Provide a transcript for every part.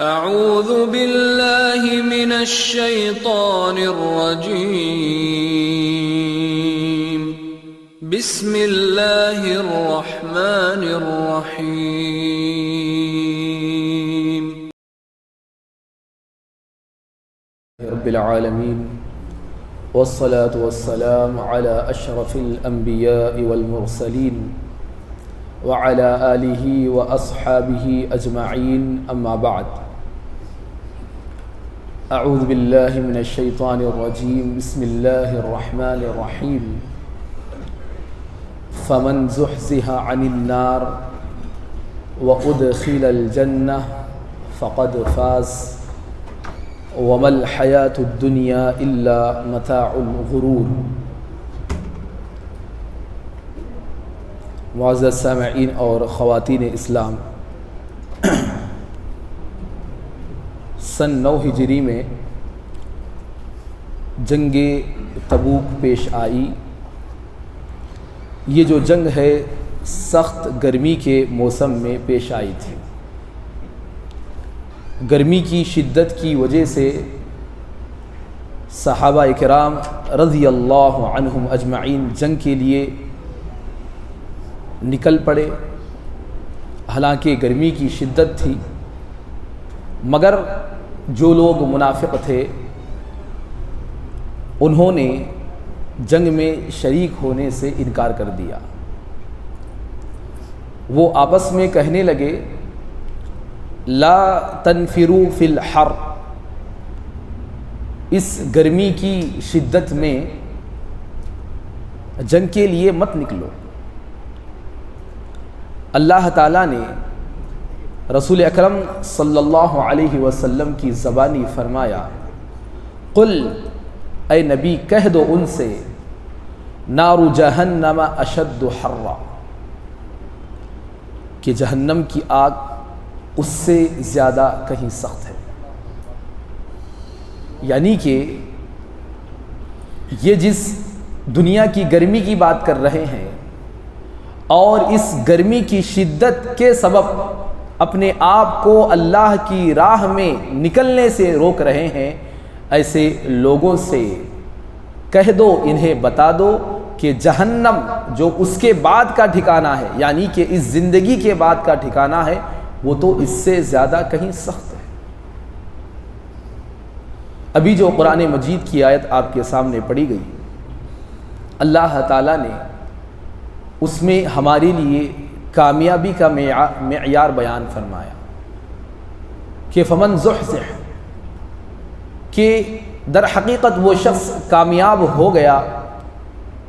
اعوذ باللہ من الشیطان الرجیم بسم اللہ الرحمن الرحیم رب العالمین والصلاة والسلام على اشرف الانبیاء والمرسلین وعلى آلہ واصحابہ اجمعین اما بعد اعوذ باللہ من الشیطان الرجیم بسم اللہ الرحمن الرحیم فمن زحزح عن النار وادخل الجنہ فقد فاز وما الحیاۃ الدنیا الا متاع الغرور۔ معزز سامعین اور خواتین اسلام، سن 9 ہجری میں جنگ تبوک پیش آئی۔ یہ جو جنگ ہے سخت گرمی کے موسم میں پیش آئی تھی۔ گرمی کی شدت کی وجہ سے صحابہ کرام رضی اللہ عنہم اجمعین جنگ کے لیے نکل پڑے۔ حالانکہ گرمی کی شدت تھی، مگر جو لوگ منافق تھے انہوں نے جنگ میں شریک ہونے سے انکار کر دیا۔ وہ آپس میں کہنے لگے لا تنفروا فی الحر، اس گرمی کی شدت میں جنگ کے لیے مت نکلو۔ اللہ تعالیٰ نے رسول اکرم صلی اللہ علیہ وسلم کی زبانی فرمایا قل، اے نبی کہہ دو ان سے نار جہنم اشد حرا، کہ جہنم کی آگ اس سے زیادہ کہیں سخت ہے۔ یعنی کہ یہ جس دنیا کی گرمی کی بات کر رہے ہیں اور اس گرمی کی شدت کے سبب اپنے آپ کو اللہ کی راہ میں نکلنے سے روک رہے ہیں، ایسے لوگوں سے کہہ دو، انہیں بتا دو کہ جہنم جو اس کے بعد کا ٹھکانہ ہے، یعنی کہ اس زندگی کے بعد کا ٹھکانہ ہے، وہ تو اس سے زیادہ کہیں سخت ہے۔ ابھی جو قرآن مجید کی آیت آپ کے سامنے پڑھی گئی، اللہ تعالیٰ نے اس میں ہمارے لیے کامیابی کا معیار بیان فرمایا کہ فمن زحزح، کہ در حقیقت وہ شخص کامیاب ہو گیا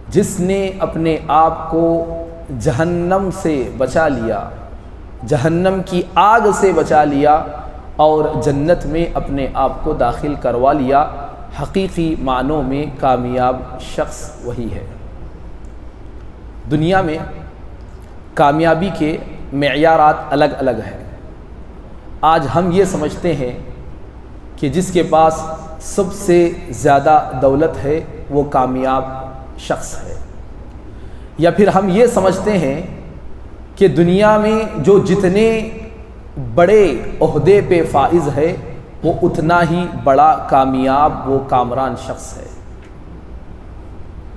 جس نے اپنے آپ کو جہنم سے بچا لیا، جہنم کی آگ سے بچا لیا اور جنت میں اپنے آپ کو داخل کروا لیا۔ حقیقی معنوں میں کامیاب شخص وہی ہے۔ دنیا میں کامیابی کے معیارات الگ الگ ہیں۔ آج ہم یہ سمجھتے ہیں کہ جس کے پاس سب سے زیادہ دولت ہے وہ کامیاب شخص ہے، یا پھر ہم یہ سمجھتے ہیں کہ دنیا میں جو جتنے بڑے عہدے پہ فائز ہے وہ اتنا ہی بڑا کامیاب وہ کامران شخص ہے،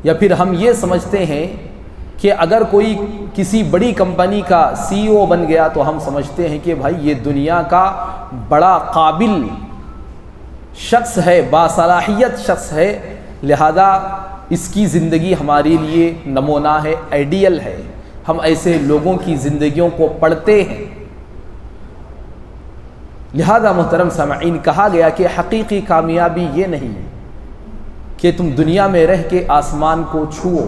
یا پھر ہم یہ سمجھتے ہیں کہ اگر کوئی کسی بڑی کمپنی کا سی او بن گیا تو ہم سمجھتے ہیں کہ بھائی یہ دنیا کا بڑا قابل شخص ہے، باصلاحیت شخص ہے، لہذا اس کی زندگی ہمارے لیے نمونہ ہے، آئیڈیل ہے۔ ہم ایسے لوگوں کی زندگیوں کو پڑھتے ہیں۔ لہذا محترم سامعین، کہا گیا کہ حقیقی کامیابی یہ نہیں کہ تم دنیا میں رہ کے آسمان کو چھوؤ۔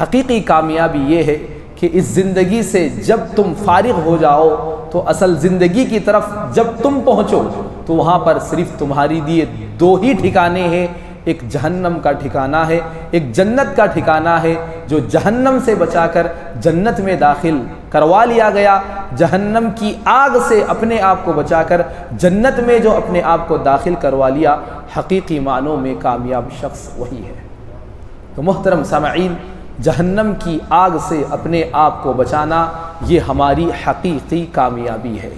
حقیقی کامیابی یہ ہے کہ اس زندگی سے جب تم فارغ ہو جاؤ تو اصل زندگی کی طرف جب تم پہنچو تو وہاں پر صرف تمہاری لیے 2 ہی ٹھکانے ہیں، ایک جہنم کا ٹھکانہ ہے، ایک جنت کا ٹھکانہ ہے۔ جو جہنم سے بچا کر جنت میں داخل کروا لیا گیا، جہنم کی آگ سے اپنے آپ کو بچا کر جنت میں جو اپنے آپ کو داخل کروا لیا، حقیقی معنوں میں کامیاب شخص وہی ہے۔ تو محترم سامعین، جہنم کی آگ سے اپنے آپ کو بچانا یہ ہماری حقیقی کامیابی ہے۔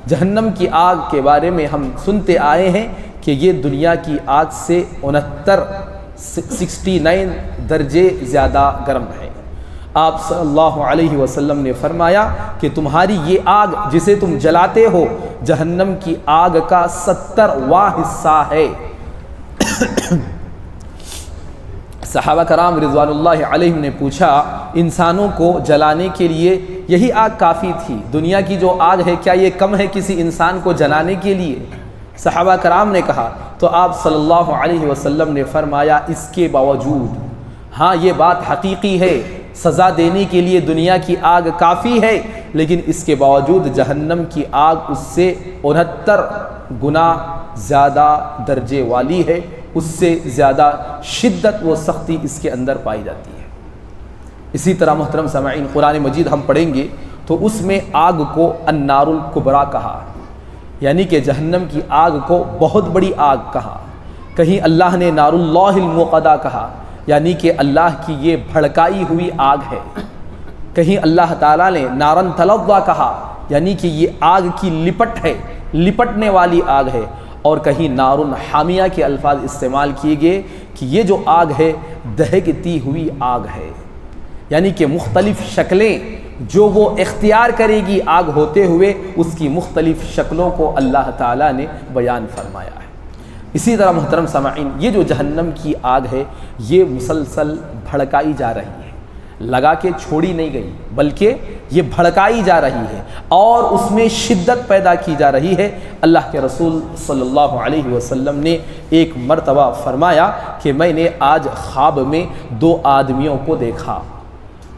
جہنم کی آگ کے بارے میں ہم سنتے آئے ہیں کہ یہ دنیا کی آگ سے 69 درجے زیادہ گرم ہے۔ آپ صلی اللہ علیہ وسلم نے فرمایا کہ تمہاری یہ آگ جسے تم جلاتے ہو جہنم کی آگ کا 70واں حصہ ہے۔ صحابہ کرام رضوان اللہ علیہم نے پوچھا انسانوں کو جلانے کے لیے یہی آگ کافی تھی، دنیا کی جو آگ ہے کیا یہ کم ہے کسی انسان کو جلانے کے لیے؟ صحابہ کرام نے کہا تو آپ صلی اللہ علیہ وسلم نے فرمایا اس کے باوجود ہاں یہ بات حقیقی ہے، سزا دینے کے لیے دنیا کی آگ کافی ہے، لیکن اس کے باوجود جہنم کی آگ اس سے 69 گنا زیادہ درجے والی ہے، اس سے زیادہ شدت و سختی اس کے اندر پائی جاتی ہے۔ اسی طرح محترم سامعین قرآن مجید ہم پڑھیں گے تو اس میں آگ کو النار الکبریٰ کہا، یعنی کہ جہنم کی آگ کو بہت بڑی آگ کہا۔ کہیں اللہ نے نار اللہ الموقدہ کہا، یعنی کہ اللہ کی یہ بھڑکائی ہوئی آگ ہے۔ کہیں اللہ تعالیٰ نے نارن تلظیٰ کہا، یعنی کہ یہ آگ کی لپٹ ہے، لپٹنے والی آگ ہے۔ اور کہیں نارن حامیہ کے الفاظ استعمال کیے گئے کہ یہ جو آگ ہے دہکتی ہوئی آگ ہے، یعنی کہ مختلف شکلیں جو وہ اختیار کرے گی آگ ہوتے ہوئے، اس کی مختلف شکلوں کو اللہ تعالیٰ نے بیان فرمایا ہے۔ اسی طرح محترم سامعین یہ جو جہنم کی آگ ہے یہ مسلسل بھڑکائی جا رہی ہے، لگا کے چھوڑی نہیں گئی بلکہ یہ بھڑکائی جا رہی ہے اور اس میں شدت پیدا کی جا رہی ہے۔ اللہ کے رسول صلی اللہ علیہ وسلم نے ایک مرتبہ فرمایا کہ میں نے آج خواب میں 2 آدمیوں کو دیکھا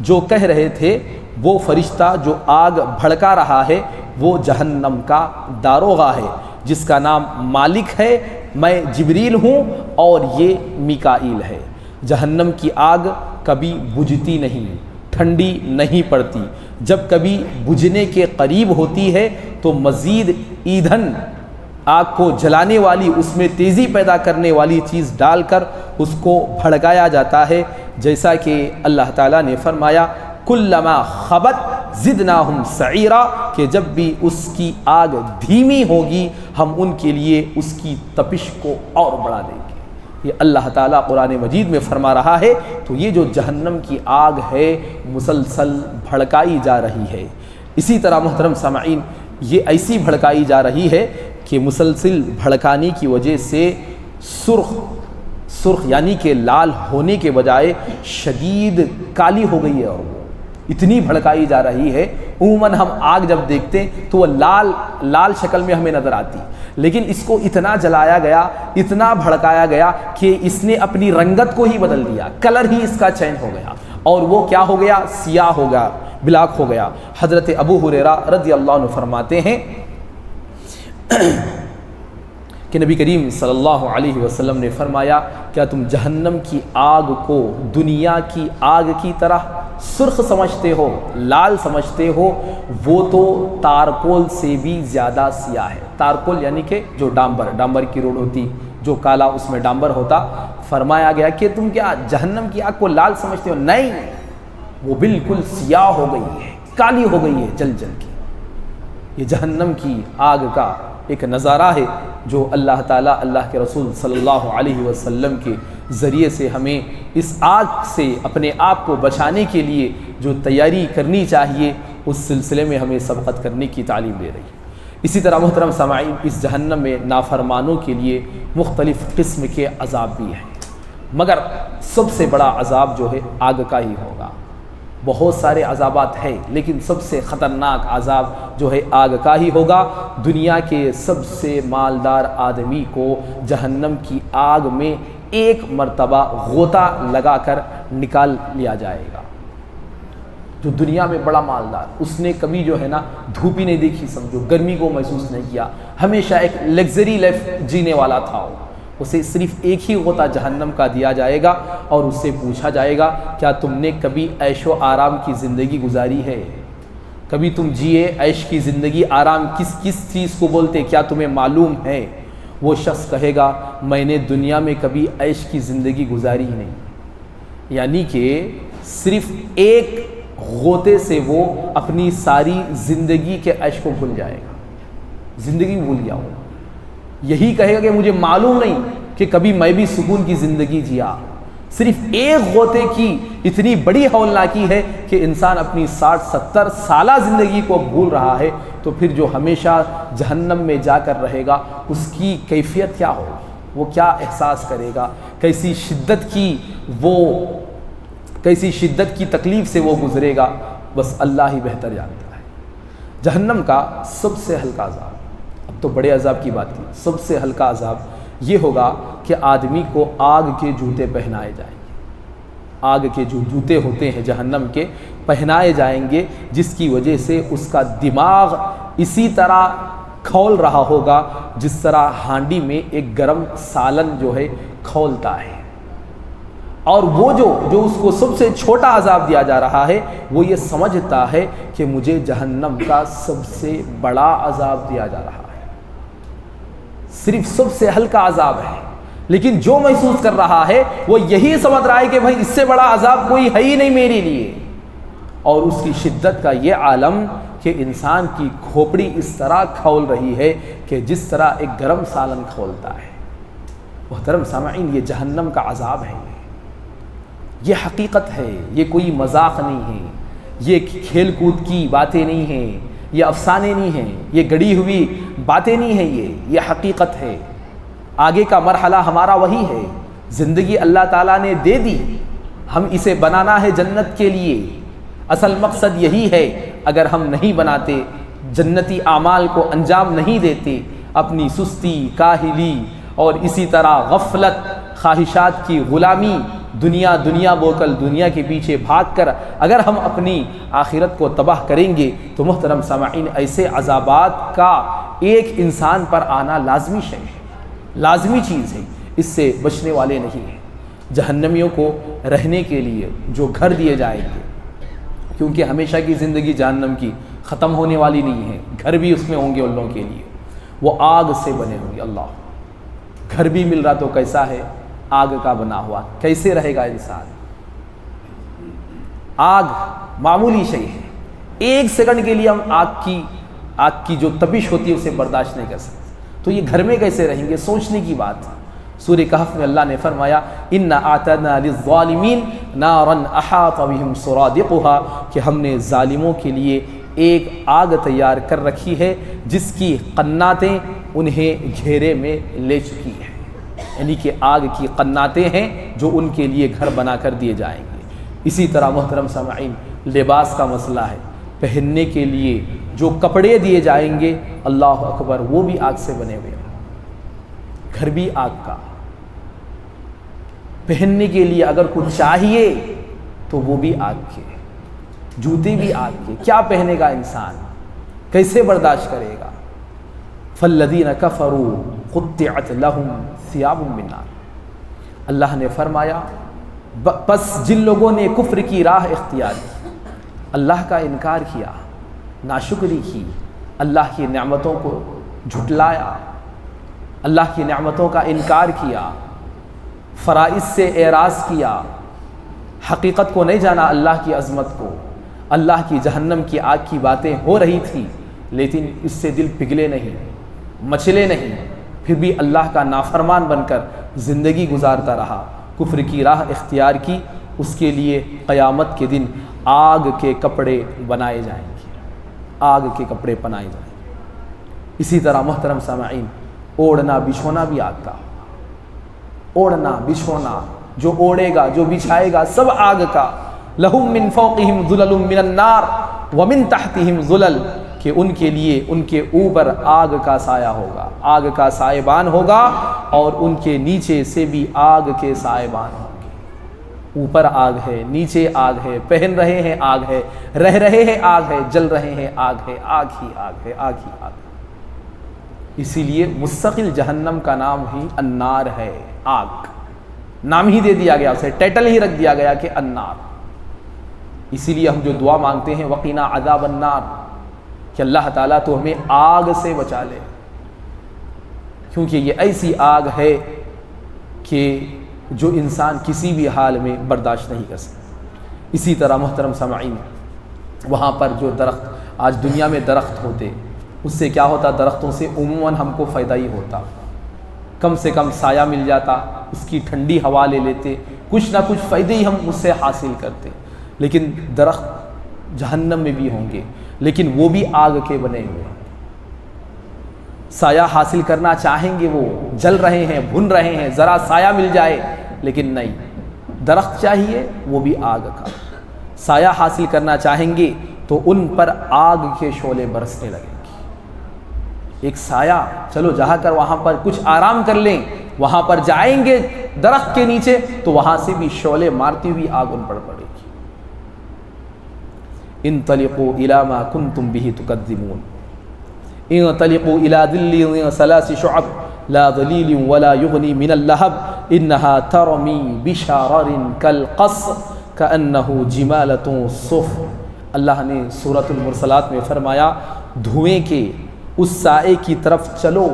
جو کہہ رہے تھے وہ فرشتہ جو آگ بھڑکا رہا ہے وہ جہنم کا داروغہ ہے جس کا نام مالک ہے، میں جبریل ہوں اور یہ میکائیل ہے۔ جہنم کی آگ کبھی بجھتی نہیں، ٹھنڈی نہیں پڑتی، جب کبھی بجھنے کے قریب ہوتی ہے تو مزید ایندھن آگ کو جلانے والی اس میں تیزی پیدا کرنے والی چیز ڈال کر اس کو بھڑکایا جاتا ہے، جیسا کہ اللہ تعالیٰ نے فرمایا کلما خبت زدناہم سعیرا، کہ جب بھی اس کی آگ دھیمی ہوگی ہم ان کے لیے اس کی تپش کو اور بڑھا دیں گے۔ یہ اللہ تعالیٰ قرآن مجید میں فرما رہا ہے۔ تو یہ جو جہنم کی آگ ہے مسلسل بھڑکائی جا رہی ہے۔ اسی طرح محترم سامعین یہ ایسی بھڑکائی جا رہی ہے کہ مسلسل بھڑکانے کی وجہ سے سرخ یعنی کہ لال ہونے کے بجائے شدید کالی ہو گئی ہے، اور وہ اتنی بھڑکائی جا رہی ہے۔ عموماً ہم آگ جب دیکھتے ہیں تو وہ لال شکل میں ہمیں نظر آتی، لیکن اس کو اتنا جلایا گیا، اتنا بھڑکایا گیا کہ اس نے اپنی رنگت کو ہی بدل دیا، کلر ہی اس کا چینج ہو گیا، اور وہ کیا ہو گیا؟ سیاہ ہو گیا، بلیک ہو گیا۔ حضرت ابو ہریرہ رضی اللہ عنہ فرماتے ہیں کہ نبی کریم صلی اللہ علیہ وسلم نے فرمایا کیا تم جہنم کی آگ کو دنیا کی آگ کی طرح سرخ سمجھتے ہو، لال سمجھتے ہو؟ وہ تو تارکول سے بھی زیادہ سیاہ ہے۔ تارکول یعنی کہ جو ڈامبر کی روڈ ہوتی، جو کالا اس میں ڈامبر ہوتا۔ فرمایا گیا کہ تم کیا جہنم کی آگ کو لال سمجھتے ہو؟ نہیں، وہ بالکل سیاہ ہو گئی ہے، کالی ہو گئی ہے جل جل کے۔ یہ جہنم کی آگ کا ایک نظارہ ہے جو اللہ تعالیٰ اللہ کے رسول صلی اللہ علیہ وسلم کے ذریعے سے ہمیں اس آگ سے اپنے آپ کو بچانے کے لیے جو تیاری کرنی چاہیے اس سلسلے میں ہمیں سبقت کرنے کی تعلیم دے رہی ہے۔ اسی طرح محترم سامعین اس جہنم میں نافرمانوں کے لیے مختلف قسم کے عذاب بھی ہیں، مگر سب سے بڑا عذاب جو ہے آگ کا ہی ہوگا۔ بہت سارے عذابات ہیں لیکن سب سے خطرناک عذاب جو ہے آگ کا ہی ہوگا۔ دنیا کے سب سے مالدار آدمی کو جہنم کی آگ میں ایک مرتبہ غوطہ لگا کر نکال لیا جائے گا۔ جو دنیا میں بڑا مالدار، اس نے کبھی جو ہے نا دھوپ ہی نہیں دیکھی، سمجھو گرمی کو محسوس نہیں کیا، ہمیشہ ایک لگژری لائف جینے والا تھا، اسے صرف ایک ہی غوطہ جہنم کا دیا جائے گا اور اس سے پوچھا جائے گا کیا تم نے کبھی عیش و آرام کی زندگی گزاری ہے؟ کبھی تم جیے عیش کی زندگی، آرام کس چیز کو بولتے کیا تمہیں معلوم ہے؟ وہ شخص کہے گا میں نے دنیا میں کبھی عیش کی زندگی گزاری ہی نہیں، یعنی کہ صرف ایک غوطے سے وہ اپنی ساری زندگی کے عیش کو بھول جائے گا۔ زندگی بھول گیا ہوں. یہی کہے گا کہ مجھے معلوم نہیں کہ کبھی میں بھی سکون کی زندگی جیا. صرف ایک غوطے کی اتنی بڑی ہولناکی ہے کہ انسان اپنی 60-70 سالہ زندگی کو بھول رہا ہے, تو پھر جو ہمیشہ جہنم میں جا کر رہے گا اس کی کیفیت کیا ہوگی, وہ کیا احساس کرے گا, کیسی شدت کی تکلیف سے وہ گزرے گا, بس اللہ ہی بہتر جانتا ہے. جہنم کا سب سے ہلکا عذاب, اب تو بڑے عذاب کی بات کی, سب سے ہلکا عذاب یہ ہوگا کہ آدمی کو آگ کے جوتے پہنائے جائیں گے. آگ کے جو جوتے ہوتے ہیں جہنم کے پہنائے جائیں گے, جس کی وجہ سے اس کا دماغ اسی طرح کھول رہا ہوگا جس طرح ہانڈی میں ایک گرم سالن جو ہے کھولتا ہے. اور وہ جو اس کو سب سے چھوٹا عذاب دیا جا رہا ہے وہ یہ سمجھتا ہے کہ مجھے جہنم کا سب سے بڑا عذاب دیا جا رہا ہے. صرف سب سے ہلکا عذاب ہے, لیکن جو محسوس کر رہا ہے وہ یہی سمجھ رہا ہے کہ بھائی اس سے بڑا عذاب کوئی ہے ہی نہیں میرے لیے. اور اس کی شدت کا یہ عالم کہ انسان کی کھوپڑی اس طرح کھول رہی ہے کہ جس طرح ایک گرم سالن کھولتا ہے. محترم سامعین, یہ جہنم کا عذاب ہے, یہ حقیقت ہے, یہ کوئی مذاق نہیں ہے, یہ کھیل کود کی باتیں نہیں ہیں, یہ افسانے نہیں ہیں, یہ گڑی ہوئی باتیں نہیں ہیں, یہ حقیقت ہے. آگے کا مرحلہ ہمارا وہی ہے. زندگی اللہ تعالیٰ نے دے دی, ہم اسے بنانا ہے جنت کے لیے. اصل مقصد یہی ہے, اگر ہم نہیں بناتے, جنتی اعمال کو انجام نہیں دیتے, اپنی سستی, کاہلی اور اسی طرح غفلت, خواہشات کی غلامی, دنیا بوکل دنیا کے پیچھے بھاگ کر اگر ہم اپنی آخرت کو تباہ کریں گے تو محترم سامعین, ایسے عذابات کا ایک انسان پر آنا لازمی شے ہے, لازمی چیز ہے, اس سے بچنے والے نہیں ہیں. جہنمیوں کو رہنے کے لیے جو گھر دیے جائیں گے, کیونکہ ہمیشہ کی زندگی جہنم کی ختم ہونے والی نہیں ہے, گھر بھی اس میں ہوں گے ان لوگوں کے لیے, وہ آگ سے بنے ہوں گے. اللہ, گھر بھی مل رہا تو کیسا ہے, آگ کا بنا ہوا, کیسے رہے گا انسان. آگ معمولی شے ہے, ایک سیکنڈ کے لیے ہم آگ کی جو تپش ہوتی ہے اسے برداشت نہیں کر سکتے, تو یہ گھر میں کیسے رہیں گے, سوچنے کی بات. سورہ کہف میں اللہ نے فرمایا اِنَّا أَعْتَدْنَا لِلظَّالِمِينَ نَارًا أَحَاطَ بِهِمْ سُرَادِقُهَا, کہ ہم نے ظالموں کے لیے ایک آگ تیار کر رکھی ہے جس کی قناتیں انہیں گھیرے میں لے چکی ہیں. یعنی کہ آگ کی قناتیں ہیں جو ان کے لیے گھر بنا کر دیے جائیں گے. اسی طرح محترم سامعین, لباس کا مسئلہ ہے, پہننے کے لیے جو کپڑے دیے جائیں گے, اللہ اکبر, وہ بھی آگ سے بنے ہوئے ہیں. گھر بھی آگ کا, پہننے کے لیے اگر کچھ چاہیے تو وہ بھی آگ کے, جوتے بھی آگ کے. کیا پہنے گا انسان, کیسے برداشت کرے گا. فَالَّذِينَ كَفَرُوا قُطِّعَتْ لَهُمْ ثِيَابٌ مِّن نَارٍ, اللہ نے فرمایا بس جن لوگوں نے کفر کی راہ اختیار کی, اللہ کا انکار کیا, ناشکری کی, اللہ کی نعمتوں کو جھٹلایا, اللہ کی نعمتوں کا انکار کیا, فرائض سے اعراض کیا, حقیقت کو نہیں جانا, اللہ کی عظمت کو, اللہ کی جہنم کی آگ کی باتیں ہو رہی تھی لیکن اس سے دل پگھلے نہیں, مچلے نہیں, پھر بھی اللہ کا نافرمان بن کر زندگی گزارتا رہا, کفر کی راہ اختیار کی, اس کے لیے قیامت کے دن آگ کے کپڑے بنائے جائیں گے, آگ کے کپڑے پہنائے جائیں گے. اسی طرح محترم سامعین, اوڑھنا بچھونا بھی آگ کا, اوڑھنا بچھونا, جو اوڑھے گا, جو بچھائے گا, سب آگ کا. لہم من فوقہم ظلل من النار ومن تحتہم ظلل, کہ ان کے لیے ان کے اوپر آگ کا سایہ ہوگا, آگ کا سائبان ہوگا, اور ان کے نیچے سے بھی آگ کے سائبان ہوں گے. اوپر آگ ہے, نیچے آگ ہے, پہن رہے ہیں آگ ہے, رہ رہے ہیں آگ ہے, جل رہے ہیں آگ ہے, آگ ہی آگ ہے, آگ ہی آگ ہے. اسی لیے مستقل جہنم کا نام ہی النار ہے, آگ نام ہی دے دیا گیا, اسے ٹائٹل ہی رکھ دیا گیا کہ النار. اسی لیے ہم جو دعا مانگتے ہیں وقنا عذاب النار, کہ اللہ تعالیٰ تو ہمیں آگ سے بچا لے, کیونکہ یہ ایسی آگ ہے کہ جو انسان کسی بھی حال میں برداشت نہیں کر سکتا. اسی طرح محترم سامعین, وہاں پر جو درخت, آج دنیا میں درخت ہوتے, اس سے کیا ہوتا؟ درختوں سے عموماً ہم کو فائدہ ہی ہوتا، کم سے کم سایہ مل جاتا، اس کی ٹھنڈی ہوا لے لیتے، کچھ نہ کچھ فائدے ہی ہم اس سے حاصل کرتے۔ لیکن درخت جہنم میں بھی ہوں گے، لیکن وہ بھی آگ کے بنے ہوئے ہیں۔ سایہ حاصل کرنا چاہیں گے، وہ جل رہے ہیں، بھن رہے ہیں، ذرا سایہ مل جائے، لیکن نہیں، درخت چاہیے وہ بھی آگ کا۔ سایہ حاصل کرنا چاہیں گے تو ان پر آگ کے شعلے برسنے لگیں گے۔ ایک سایہ، چلو جا کر وہاں پر کچھ آرام کر لیں، وہاں پر جائیں گے درخت کے نیچے تو وہاں سے بھی شعلے مارتی ہوئی آگ ان پر پڑے گی۔ انطلقوا الی ما کنتم به تکذبون انطلقوا الی ظل ثلاث شعب لا ظلیل ولا یغنی من اللہب انها ترمی بشرر کالقصر کأنه جمالۃ صفر۔ اللہ نے سورۃ المرسلات میں فرمایا دھوئیں کے اس سائے کی طرف چلو،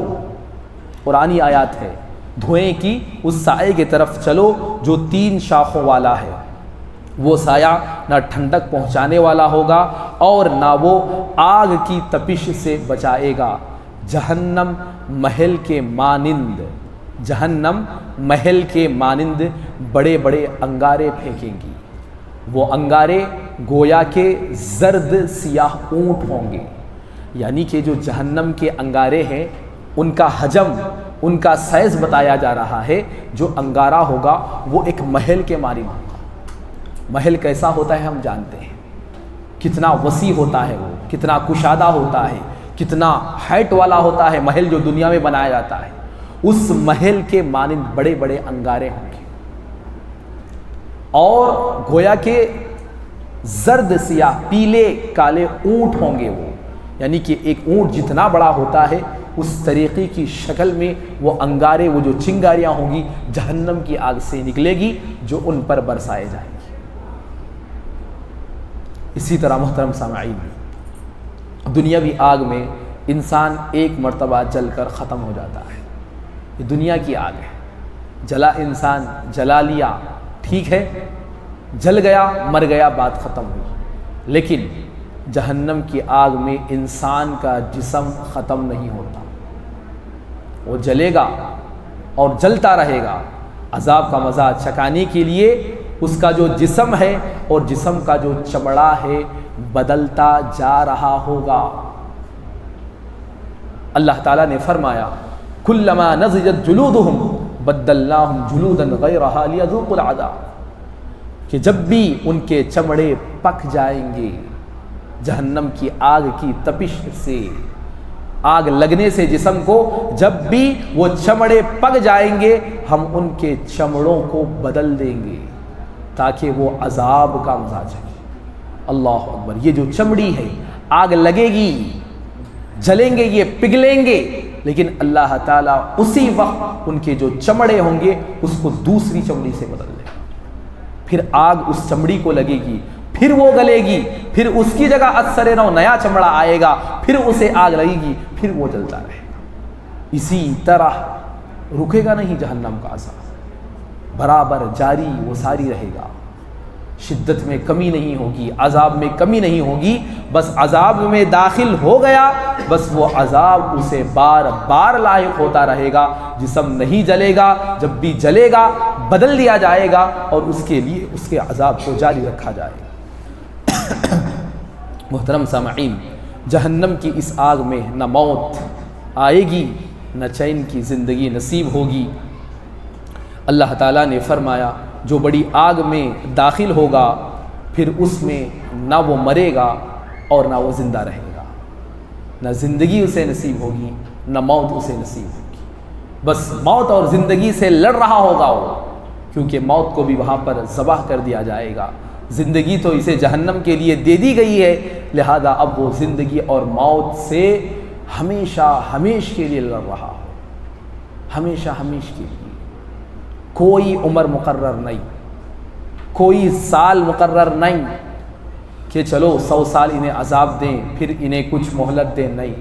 قرآنی آیات ہے، دھوئیں کی اس سائے کی طرف چلو جو 3 شاخوں والا ہے۔ وہ سایہ نہ ٹھنڈک پہنچانے والا ہوگا اور نہ وہ آگ کی تپش سے بچائے گا۔ جہنم محل کے مانند، جہنم محل کے مانند بڑے بڑے انگارے پھینکیں گی۔ وہ انگارے گویا کے زرد سیاہ اونٹ ہوں گے، یعنی کہ جو جہنم کے انگارے ہیں ان کا حجم، ان کا سائز بتایا جا رہا ہے۔ جو انگارہ ہوگا وہ ایک محل کے مانند ہوگا۔ محل کیسا ہوتا ہے ہم جانتے ہیں، کتنا وسیع ہوتا ہے، وہ کتنا کشادہ ہوتا ہے، کتنا ہائٹ والا ہوتا ہے محل جو دنیا میں بنایا جاتا ہے۔ اس محل کے مانند بڑے بڑے انگارے ہوں گے اور گویا کہ زرد سیاہ پیلے کالے اونٹ ہوں گے وہ، یعنی کہ ایک اونٹ جتنا بڑا ہوتا ہے اس طریقے کی شکل میں وہ انگارے، وہ جو چنگاریاں ہوں گی جہنم کی آگ سے نکلے گی جو ان پر برسائے جائیں گی۔ اسی طرح محترم سامعین، دنیاوی آگ میں انسان ایک مرتبہ جل کر ختم ہو جاتا ہے، یہ دنیا کی آگ ہے۔ جلا انسان، جلا لیا، ٹھیک ہے، جل گیا، مر گیا، بات ختم ہوئی۔ لیکن جہنم کی آگ میں انسان کا جسم ختم نہیں ہوتا، وہ جلے گا اور جلتا رہے گا۔ عذاب کا مزہ چکھانے کے لیے اس کا جو جسم ہے اور جسم کا جو چمڑا ہے بدلتا جا رہا ہوگا۔ اللہ تعالیٰ نے فرمایا کلما نضجت جلودہم بدلناہم جلودا غیرہا لیذوقوا العذاب، کہ جب بھی ان کے چمڑے پک جائیں گے جہنم کی آگ کی تپش سے، آگ لگنے سے جسم کو، جب بھی وہ چمڑے پک جائیں گے ہم ان کے چمڑوں کو بدل دیں گے تاکہ وہ عذاب کا مزہ چکھے۔ اللہ اکبر، یہ جو چمڑی ہے آگ لگے گی، جلیں گے، یہ پگھلیں گے، لیکن اللہ تعالیٰ اسی وقت ان کے جو چمڑے ہوں گے اس کو دوسری چمڑی سے بدل دے گا۔ پھر آگ اس چمڑی کو لگے گی، پھر وہ گلے گی، پھر اس کی جگہ اثر نو نیا چمڑا آئے گا، پھر اسے آگ لگے گی، پھر وہ جلتا رہے گا۔ اسی طرح رکے گا نہیں جہنم کا عذاب، برابر جاری وہ ساری رہے گا، شدت میں کمی نہیں ہوگی، عذاب میں کمی نہیں ہوگی۔ بس عذاب میں داخل ہو گیا، بس وہ عذاب اسے بار بار لاحق ہوتا رہے گا۔ جسم نہیں جلے گا، جب بھی جلے گا بدل دیا جائے گا اور اس کے لیے اس کے عذاب کو جاری رکھا جائے گا۔ محترم سامعین، جہنم کی اس آگ میں نہ موت آئے گی نہ چین کی زندگی نصیب ہوگی۔ اللہ تعالیٰ نے فرمایا جو بڑی آگ میں داخل ہوگا پھر اس میں نہ وہ مرے گا اور نہ وہ زندہ رہے گا، نہ زندگی اسے نصیب ہوگی نہ موت اسے نصیب ہوگی، بس موت اور زندگی سے لڑ رہا ہوگا وہ، کیونکہ موت کو بھی وہاں پر ذبح کر دیا جائے گا۔ زندگی تو اسے جہنم کے لیے دے دی گئی ہے، لہذا اب وہ زندگی اور موت سے ہمیشہ ہمیش کے لیے لڑ رہا ہو، ہمیشہ ہمیش کے لیے۔ کوئی عمر مقرر نہیں، کوئی سال مقرر نہیں کہ چلو 100 سال انہیں عذاب دیں پھر انہیں کچھ مہلت دیں، نہیں،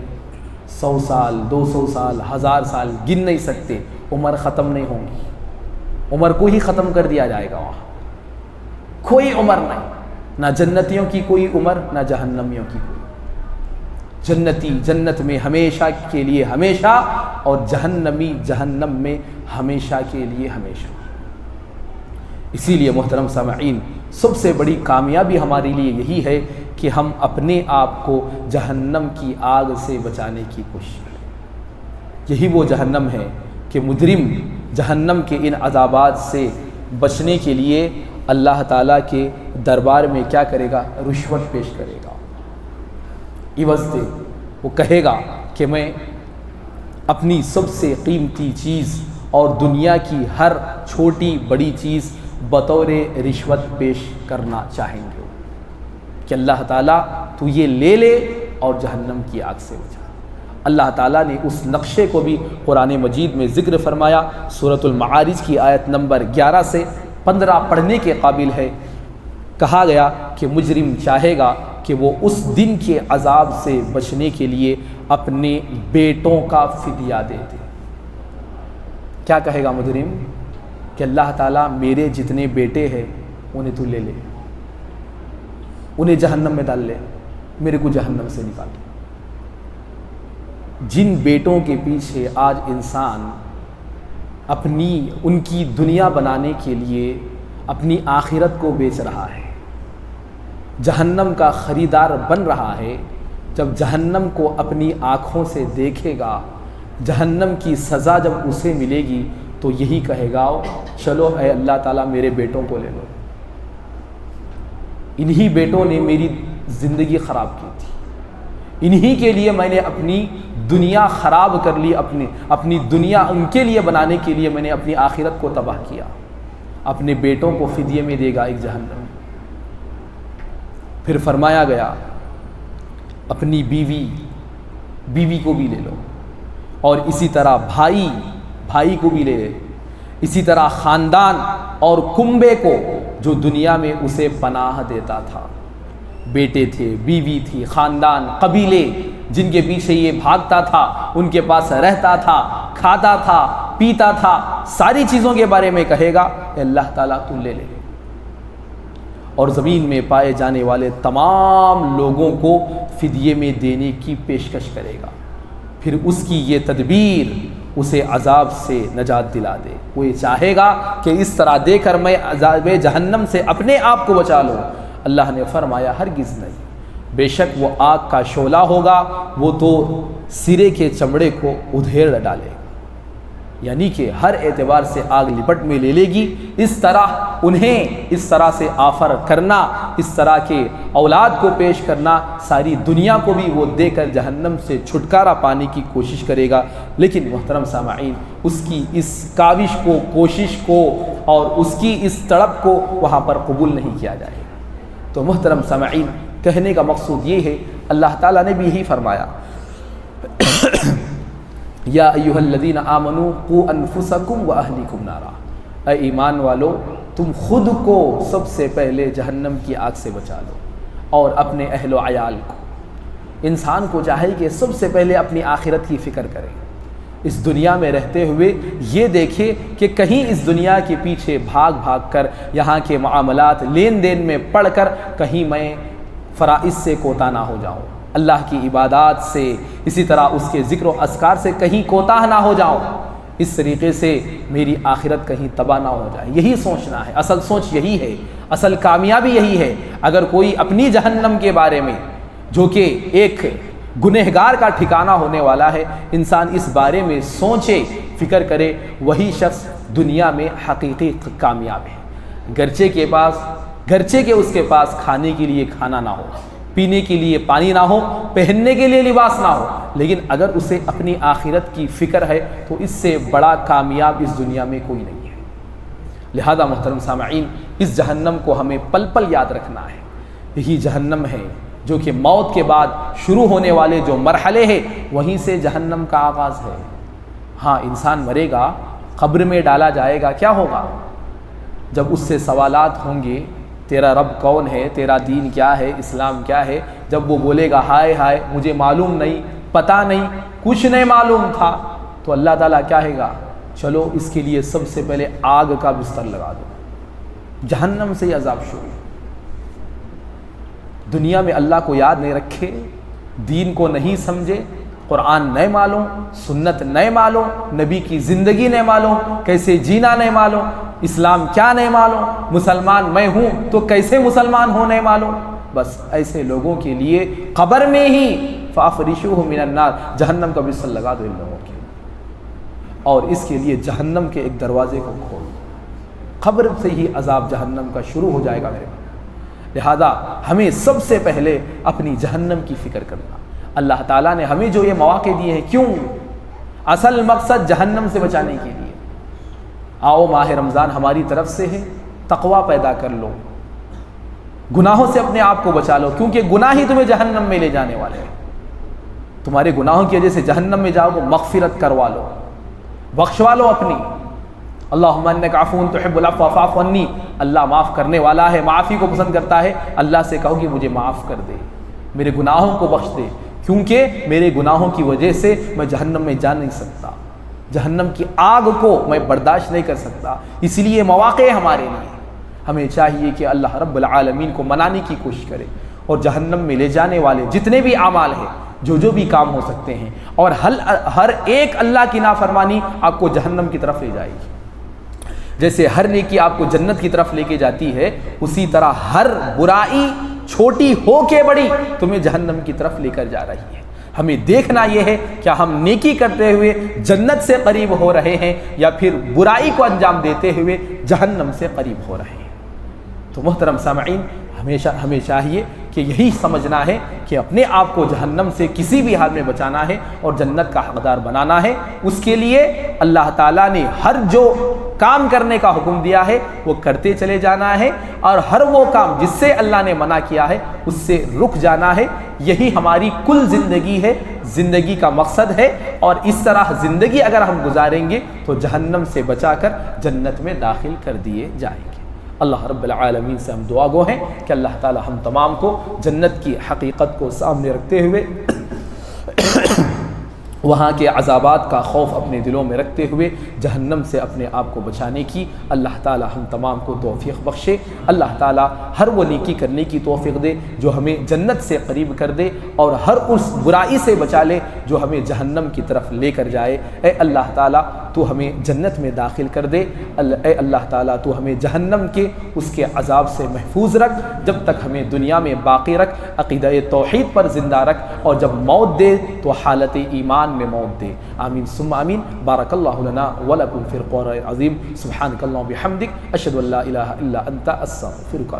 100 سال 200 سال 1000 سال گن نہیں سکتے، عمر ختم نہیں ہوں گی، عمر کو ہی ختم کر دیا جائے گا وہاں، کوئی عمر نہیں، نہ جنتیوں کی کوئی عمر نہ جہنمیوں کی کوئی۔ جنتی جنت میں ہمیشہ کے لیے ہمیشہ، اور جہنمی جہنم میں ہمیشہ کے لیے ہمیشہ۔ اسی لیے محترم سامعین، سب سے بڑی کامیابی ہمارے لیے یہی ہے کہ ہم اپنے آپ کو جہنم کی آگ سے بچانے کی کوشش کریں۔ یہی وہ جہنم ہے کہ مجرم جہنم کے ان عذابات سے بچنے کے لیے اللہ تعالیٰ کے دربار میں کیا کرے گا؟ رشوت پیش کرے گا، عوض دے۔ وہ کہے گا کہ میں اپنی سب سے قیمتی چیز اور دنیا کی ہر چھوٹی بڑی چیز بطور رشوت پیش کرنا چاہیں گے کہ اللہ تعالیٰ تو یہ لے لے اور جہنم کی آگ سے بچا۔ اللہ تعالیٰ نے اس نقشے کو بھی قرآن مجید میں ذکر فرمایا، سورۃ المعارج کی آیت نمبر 11 سے 15 پڑھنے کے قابل ہے۔ کہا گیا کہ مجرم چاہے گا کہ وہ اس دن کے عذاب سے بچنے کے لیے اپنے بیٹوں کا فدیہ دے دے۔ کیا کہے گا مجرم؟ کہ اللہ تعالیٰ میرے جتنے بیٹے ہیں انہیں تو لے لے، انہیں جہنم میں ڈال لے، میرے کو جہنم سے نکال۔ جن بیٹوں کے پیچھے آج انسان ان کی دنیا بنانے کے لیے اپنی آخرت کو بیچ رہا ہے، جہنم کا خریدار بن رہا ہے، جب جہنم کو اپنی آنکھوں سے دیکھے گا، جہنم کی سزا جب اسے ملے گی تو یہی کہے گا چلو اے اللہ تعالیٰ میرے بیٹوں کو لے لو، انہی بیٹوں نے میری زندگی خراب کی تھی، انہی کے لیے میں نے اپنی دنیا خراب کر لی، اپنی دنیا ان کے لیے بنانے کے لیے میں نے اپنی آخرت کو تباہ کیا۔ اپنے بیٹوں کو فدیے میں دے گا ایک جہنم۔ پھر فرمایا گیا اپنی بیوی کو بھی لے لو، اور اسی طرح بھائی کو بھی لے لے، اسی طرح خاندان اور کنبے کو جو دنیا میں اسے پناہ دیتا تھا، بیٹے تھے، بیوی تھی، خاندان، قبیلے جن کے پیچھے یہ بھاگتا تھا، ان کے پاس رہتا تھا، کھاتا تھا، پیتا تھا، ساری چیزوں کے بارے میں کہے گا کہ اللہ تعالیٰ تو لے لے، اور زمین میں پائے جانے والے تمام لوگوں کو فدیے میں دینے کی پیشکش کرے گا۔ پھر اس کی یہ تدبیر اسے عذاب سے نجات دلا دے۔ وہ یہ چاہے گا کہ اس طرح دے کر میں عذاب جہنم سے اپنے آپ کو بچا لوں۔ اللہ نے فرمایا ہرگز نہیں، بے شک وہ آگ کا شعلہ ہوگا، وہ تو سرے کے چمڑے کو ادھیڑ ڈالے گا، یعنی کہ ہر اعتبار سے آگ لپٹ میں لے لے گی۔ اس طرح انہیں اس طرح سے آفر کرنا، اس طرح کے اولاد کو پیش کرنا، ساری دنیا کو بھی وہ دے کر جہنم سے چھٹکارا پانے کی کوشش کرے گا۔ لیکن محترم سامعین، اس کی اس کاوش کو، کوشش کو اور اس کی اس تڑپ کو وہاں پر قبول نہیں کیا جائے گا۔ تو محترم سامعین، کہنے کا مقصود یہ ہے، اللہ تعالیٰ نے بھی یہی فرمایا یا ایھا الذین آمنوا قوا انفسکم واہلیکم نارا، اے ایمان والو تم خود کو سب سے پہلے جہنم کی آگ سے بچا لو اور اپنے اہل و عیال کو۔ انسان کو چاہیے کہ سب سے پہلے اپنی آخرت کی فکر کرے، اس دنیا میں رہتے ہوئے یہ دیکھے کہ کہیں اس دنیا کے پیچھے بھاگ کر، یہاں کے معاملات لین دین میں پڑھ کر کہیں میں فرائض سے کوتاہ نہ ہو جاؤں، اللہ کی عبادات سے، اسی طرح اس کے ذکر و اذکار سے کہیں کوتاہ نہ ہو جاؤں، اس طریقے سے میری آخرت کہیں تباہ نہ ہو جائے۔ یہی سوچنا ہے، اصل سوچ یہی ہے، اصل کامیابی یہی ہے۔ اگر کوئی اپنی جہنم کے بارے میں، جو کہ ایک گنہگار کا ٹھکانہ ہونے والا ہے، انسان اس بارے میں سوچے، فکر کرے، وہی شخص دنیا میں حقیقی کامیاب ہے۔ گرچہ کہ اس کے پاس کھانے کے لیے کھانا نہ ہو، پینے کے لیے پانی نہ ہو، پہننے کے لیے لباس نہ ہو، لیکن اگر اسے اپنی آخرت کی فکر ہے تو اس سے بڑا کامیاب اس دنیا میں کوئی نہیں ہے۔ لہذا محترم سامعین، اس جہنم کو ہمیں پل پل یاد رکھنا ہے۔ یہی جہنم ہے جو کہ موت کے بعد شروع ہونے والے جو مرحلے ہیں، وہیں سے جہنم کا آغاز ہے۔ ہاں، انسان مرے گا، قبر میں ڈالا جائے گا، کیا ہوگا؟ جب اس سے سوالات ہوں گے، تیرا رب کون ہے، تیرا دین کیا ہے، اسلام کیا ہے، جب وہ بولے گا ہائے ہائے مجھے معلوم نہیں، پتہ نہیں، کچھ نہیں معلوم تھا، تو اللہ تعالیٰ کیا کہے گا؟ چلو اس کے لیے سب سے پہلے آگ کا بستر لگا دو، جہنم سے عذاب شروع۔ دنیا میں اللہ کو یاد نہیں رکھے، دین کو نہیں سمجھے، قرآن نہیں معلوم، سنت نہیں معلوم، نبی کی زندگی نہیں معلوم، کیسے جینا نہیں معلوم، اسلام کیا نہیں معلوم، مسلمان میں ہوں تو کیسے مسلمان ہوں نہیں معلوم، بس ایسے لوگوں کے لیے قبر میں ہی فافرشوہ من النار، جہنم کا بستر لگا دو ان لوگوں کے، اور اس کے لیے جہنم کے ایک دروازے کو کھول دو، قبر سے ہی عذاب جہنم کا شروع ہو جائے گا میرے بھائی۔ لہذا ہمیں سب سے پہلے اپنی جہنم کی فکر کرنا۔ اللہ تعالیٰ نے ہمیں جو یہ مواقع دیے ہیں، کیوں؟ اصل مقصد جہنم سے بچانے کے لیے۔ آؤ ماہ رمضان ہماری طرف سے ہے، تقوی پیدا کر لو، گناہوں سے اپنے آپ کو بچا لو، کیونکہ گناہ ہی تمہیں جہنم میں لے جانے والے ہیں۔ تمہارے گناہوں کی وجہ سے جہنم میں جاؤ گے، مغفرت کروا لو، بخشوا لو اپنی۔ اللہم انک عفو تحب العفو فاعف عنی، اللہ معاف کرنے والا ہے، معافی کو پسند کرتا ہے۔ اللہ سے کہو کہ مجھے معاف کر دے، میرے گناہوں کو بخش دے، کیونکہ میرے گناہوں کی وجہ سے میں جہنم میں جا نہیں سکتا، جہنم کی آگ کو میں برداشت نہیں کر سکتا۔ اس لیے مواقع ہمارے لیے ہمیں چاہیے کہ اللہ رب العالمین کو منانے کی کوشش کرے، اور جہنم میں لے جانے والے جتنے بھی اعمال ہیں، جو بھی کام ہو سکتے ہیں، اور ہر ایک اللہ کی نافرمانی آپ کو جہنم کی طرف لے جائے گی۔ جیسے ہر نیکی آپ کو جنت کی طرف لے کے جاتی ہے، اسی طرح ہر برائی چھوٹی ہو کے بڑی تمہیں جہنم کی طرف لے کر جا رہی ہے۔ ہمیں دیکھنا یہ ہے کیا ہم نیکی کرتے ہوئے جنت سے قریب ہو رہے ہیں، یا پھر برائی کو انجام دیتے ہوئے جہنم سے قریب ہو رہے ہیں۔ تو محترم سامعین، ہمیں چاہیے کہ یہی سمجھنا ہے کہ اپنے آپ کو جہنم سے کسی بھی حال میں بچانا ہے اور جنت کا حقدار بنانا ہے۔ اس کے لیے اللہ تعالیٰ نے ہر جو کام کرنے کا حکم دیا ہے وہ کرتے چلے جانا ہے، اور ہر وہ کام جس سے اللہ نے منع کیا ہے اس سے رک جانا ہے۔ یہی ہماری کل زندگی ہے، زندگی کا مقصد ہے، اور اس طرح زندگی اگر ہم گزاریں گے تو جہنم سے بچا کر جنت میں داخل کر دیے جائیں گے۔ اللہ رب العالمین سے ہم دعا گو ہیں کہ اللہ تعالی ہم تمام کو جنت کی حقیقت کو سامنے رکھتے ہوئے وہاں کے عذابات کا خوف اپنے دلوں میں رکھتے ہوئے جہنم سے اپنے آپ کو بچانے کی اللہ تعالی ہم تمام کو توفیق بخشے۔ اللہ تعالی ہر وہ نیکی کرنے کی توفیق دے جو ہمیں جنت سے قریب کر دے، اور ہر اس برائی سے بچا لے جو ہمیں جہنم کی طرف لے کر جائے۔ اے اللہ تعالی تو ہمیں جنت میں داخل کر دے، اے اللہ تعالیٰ تو ہمیں جہنم کے اس کے عذاب سے محفوظ رکھ، جب تک ہمیں دنیا میں باقی رکھ، عقیدہ توحید پر زندہ رکھ، اور جب موت دے تو حالت ایمان میں موت دے۔ آمین ثم آمین۔ بارک اللہ لنا ولکم فی القرآن العظیم۔ سبحانک اللہم و بحمدک، اشہد ان لا الہ الا انت، استغفرک۔